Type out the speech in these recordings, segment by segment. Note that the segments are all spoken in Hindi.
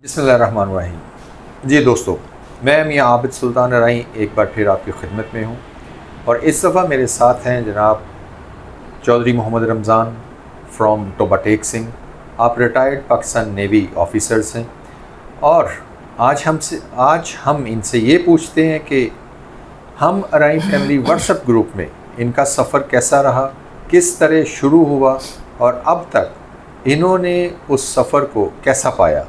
बिस्मिल्लाहिर्रहमानिर्रहीम। जी दोस्तों, मैं मियां आबिद सुल्तान अराई एक बार फिर आपकी खिदमत में हूँ और इस दफ़ा मेरे साथ हैं जनाब चौधरी मोहम्मद रमज़ान फ्रॉम टोबा टेक सिंह। आप रिटायर्ड पाकिस्तान नेवी ऑफिसर्स हैं और आज हम इनसे ये पूछते हैं कि हम अराई फैमिली व्हाट्सएप ग्रुप में इनका सफ़र कैसा रहा, किस तरह शुरू हुआ और अब तक इन्होंने उस सफ़र को कैसा पाया।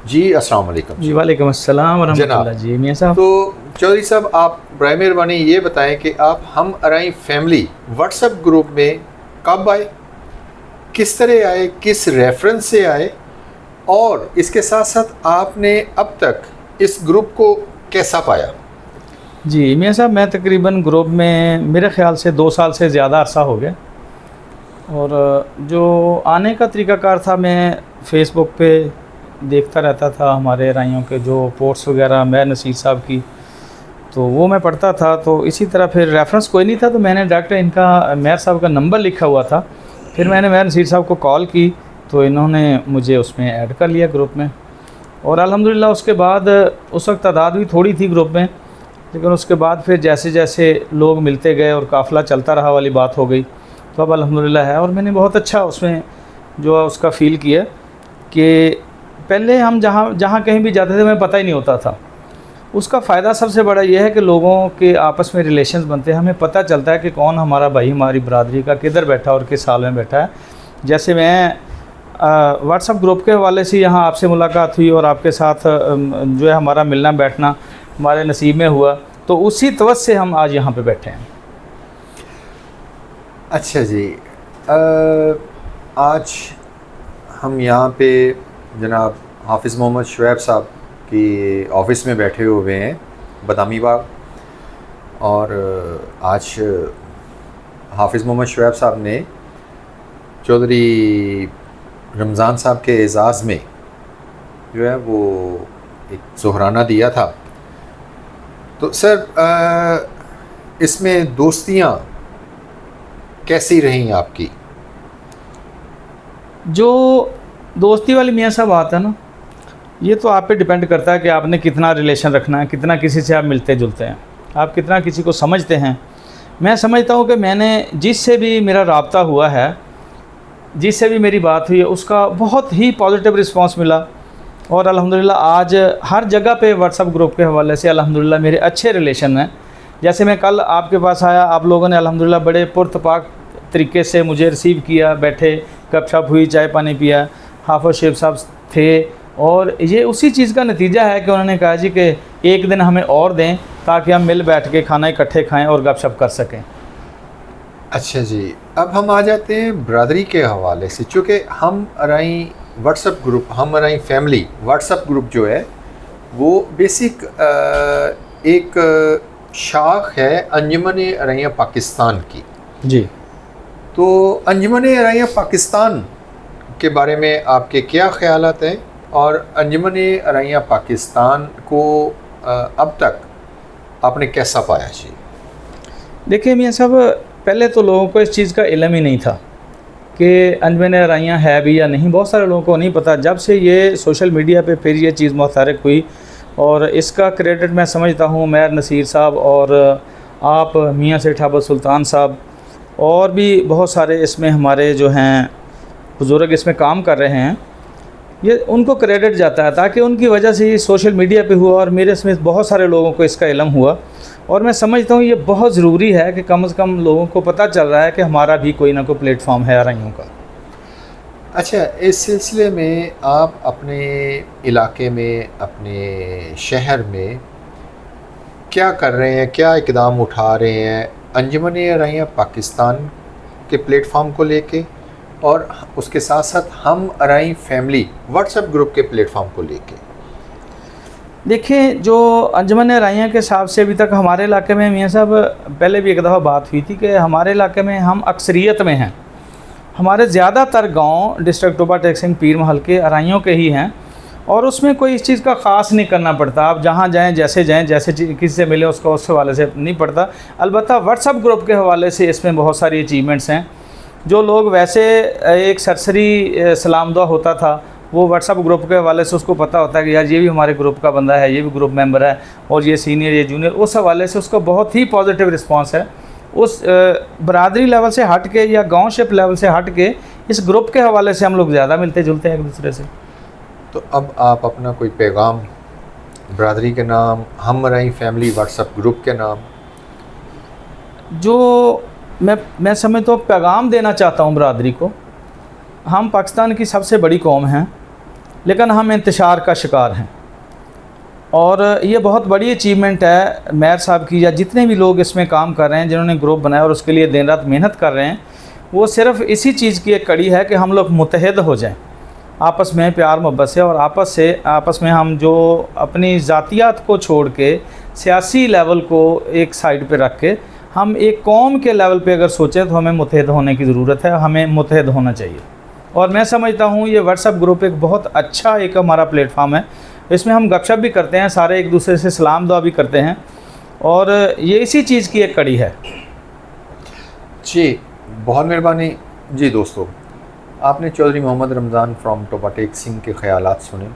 जी अस्सलाम वालेकुम। जी वालेकुम अस्सलाम व रहमतुल्लाह। जी मियां साहब, तो चौधरी साहब, आप बराए मेहरबानी ये बताएं कि आप हम अराई फैमिली व्हाट्सएप ग्रुप में कब आए, किस तरह आए, किस रेफरेंस से आए और इसके साथ साथ आपने अब तक इस ग्रुप को कैसा पाया। जी मियां साहब, मैं तकरीबन ग्रुप में मेरे ख़्याल से 2 साल से ज़्यादा अरसा हो गया और जो आने का तरीक़ाकार था, मैं फ़ेसबुक पे देखता रहता था हमारे राइयों के जो पोस्ट्स वगैरह मैं नसीर साहब की, तो वो मैं पढ़ता था। तो इसी तरह फिर रेफरेंस कोई नहीं था, तो मैंने डायरेक्ट इनका मेयर साहब का नंबर लिखा हुआ था। फिर मैंने मेयर नसीर साहब को कॉल की तो इन्होंने मुझे उसमें ऐड कर लिया ग्रुप में और अल्हम्दुलिल्लाह उसके बाद उस वक्त तादाद भी थोड़ी थी ग्रुप में, लेकिन उसके बाद फिर जैसे जैसे लोग मिलते गए और काफ़िला चलता रहा वाली बात हो गई, तो अब अल्हम्दुलिल्लाह है। और मैंने बहुत अच्छा उसमें जो उसका फ़ील किया कि पहले हम जहाँ कहीं भी जाते थे हमें पता ही नहीं होता था। उसका फ़ायदा सबसे बड़ा ये है कि लोगों के आपस में रिलेशंस बनते हैं, हमें पता चलता है कि कौन हमारा भाई हमारी बरादरी का किधर बैठा और किस साल में बैठा है। जैसे मैं व्हाट्सएप ग्रुप के हवाले से यहाँ आपसे मुलाकात हुई और आपके साथ जो है हमारा मिलना बैठना हमारे नसीब में हुआ, तो उसी तवज्जो से हम आज यहाँ पे बैठे हैं। अच्छा जी, आज हम यहाँ पे जनाब हाफिज़ मोहम्मद शुएब साहब की ऑफ़िस में बैठे हुए हैं बदामी बाग, और आज हाफिज़ मोहम्मद शुएब साहब ने चौधरी रमज़ान साहब के एज़ाज़ में जो है वो एक ज़ोहराना दिया था। तो सर, इसमें दोस्तियाँ कैसी रहीं आपकी? जो दोस्ती वाली मियां साहब बात है ना, ये तो आप पे डिपेंड करता है कि आपने कितना रिलेशन रखना है, कितना किसी से आप मिलते जुलते हैं, आप कितना किसी को समझते हैं। मैं समझता हूँ कि मैंने जिससे भी मेरा राब्ता हुआ है, जिससे भी मेरी बात हुई है, उसका बहुत ही पॉजिटिव रिस्पांस मिला और अल्हम्दुलिल्लाह आज हर जगह पे व्हाट्सएप ग्रुप के हवाले से अल्हम्दुलिल्लाह मेरे अच्छे रिलेशन हैं। जैसे मैं कल आपके पास आया, आप लोगों ने अल्हम्दुलिल्लाह बड़े पुरतपाक तरीके से मुझे रिसीव किया, बैठे गपशप हुई, चाय पानी पिया, हाफिज़ शेख साहब थे और ये उसी चीज़ का नतीजा है कि उन्होंने कहा जी कि एक दिन हमें और दें ताकि हम मिल बैठ के खाना इकट्ठे खाएं और गपशप कर सकें। अच्छा जी, अब हम आ जाते हैं बरादरी के हवाले से। चूँकि हम अराई व्हाट्सएप ग्रुप, हम अराई फैमिली व्हाट्सएप ग्रुप जो है वो बेसिक एक शाख है अंजुमन अराइयाँ पाकिस्तान की। जी, तो अंजुमन अराइयाँ पाकिस्तान के बारे में आपके क्या ख़यालात हैं और अंजुमन अराइयाँ पाकिस्तान को अब तक आपने कैसा पाया? जी देखिए मियां साहब, पहले तो लोगों को इस चीज़ का इल्म ही नहीं था कि अंजुमन अराइयाँ है भी या नहीं। बहुत सारे लोगों को नहीं पता। जब से ये सोशल मीडिया पे फिर ये चीज़ मुतहरक हुई और इसका क्रेडिट मैं समझता हूँ मेयर नसीर साहब और आप मियां सेठ आबिद सुल्तान साहब और भी बहुत सारे इसमें हमारे जो हैं बुज़ुर्ग इसमें काम कर रहे हैं, ये उनको क्रेडिट जाता है ताकि उनकी वजह से ये सोशल मीडिया पे हुआ और मेरे समेत बहुत सारे लोगों को इसका इल्म हुआ। और मैं समझता हूँ ये बहुत ज़रूरी है कि कम से कम लोगों को पता चल रहा है कि हमारा भी कोई ना कोई प्लेटफॉर्म है अराइयों का। अच्छा, इस सिलसिले में आप अपने इलाके में, अपने शहर में क्या कर रहे हैं, क्या इक़दाम उठा रहे हैं अंजुमन अराइयाँ पाकिस्तान के प्लेटफॉर्म को लेके और उसके साथ साथ हम अराई फैमिली व्हाट्सएप ग्रुप के प्लेटफॉर्म को लेके? देखिए, जो अंजुमन अराइयाँ के हिसाब से अभी तक हमारे इलाके में मियां साहब पहले भी एक दफ़ा बात हुई थी कि हमारे इलाके में हम अक्सरियत में हैं। हमारे ज़्यादातर गांव डिस्ट्रिक्ट टोबा टेक सिंह पीर महल के अराइयों के ही हैं और उसमें कोई इस चीज़ का ख़ास नहीं करना पड़ता। आप जहाँ जाएँ, जैसे जाएँ, जैसे किसी से मिले उसका उस हवाले से नहीं पड़ता। अलबत्ता व्हाट्सएप ग्रुप के हवाले से इसमें बहुत सारी अचीवमेंट्स हैं। जो लोग वैसे एक सरसरी सलाम दुआ होता था वो व्हाट्सअप ग्रुप के हवाले से उसको पता होता है कि यार ये भी हमारे ग्रुप का बंदा है, ये भी ग्रुप मेंबर है, और ये सीनियर, ये जूनियर, उस हवाले से उसका बहुत ही पॉजिटिव रिस्पांस है। उस बरादरी लेवल से हट के या गांवशिप लेवल से हट के इस ग्रुप के हवाले से हम लोग ज़्यादा मिलते जुलते हैं एक दूसरे से। तो अब आप अपना कोई पैगाम बरादरी के नाम, हम रही फैमिली व्हाट्सएप ग्रुप के नाम, जो मैं समझता हूँ पैगाम देना चाहता हूँ बरादरी को, हम पाकिस्तान की सबसे बड़ी कौम हैं, लेकिन हम इंतशार का शिकार हैं, और ये बहुत बड़ी अचीवमेंट है मेयर साहब की, या जितने भी लोग इसमें काम कर रहे हैं, जिन्होंने ग्रुप बनाया और उसके लिए दिन रात मेहनत कर रहे हैं, वो सिर्फ इसी चीज़ की एक कड़ी है कि हम लोग मुत्तहिद हो जाएं आपस में प्यार मोहब्बत से, और आपस में हम जो अपनी ज़ातियात को छोड़ के सियासी लेवल को एक साइड पे रख के हम एक कौम के लेवल पे अगर सोचें तो हमें मुत्तहिद होने की ज़रूरत है, हमें मुत्तहिद होना चाहिए। और मैं समझता हूँ ये व्हाट्सएप ग्रुप एक बहुत अच्छा एक हमारा प्लेटफार्म है, इसमें हम गपशप भी करते हैं, सारे एक दूसरे से सलाम दुआ भी करते हैं, और ये इसी चीज़ की एक कड़ी है। जी बहुत मेहरबानी। जी दोस्तों, आपने चौधरी मोहम्मद रमज़ान फ्रॉम टोबा टेक सिंह के ख़यालात सुने।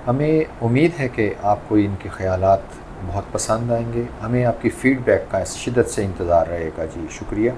हमें उम्मीद है कि आपको इनके ख़यालात बहुत पसंद आएंगे। हमें आपकी फ़ीडबैक का शिद्दत से इंतज़ार रहेगा। जी शुक्रिया।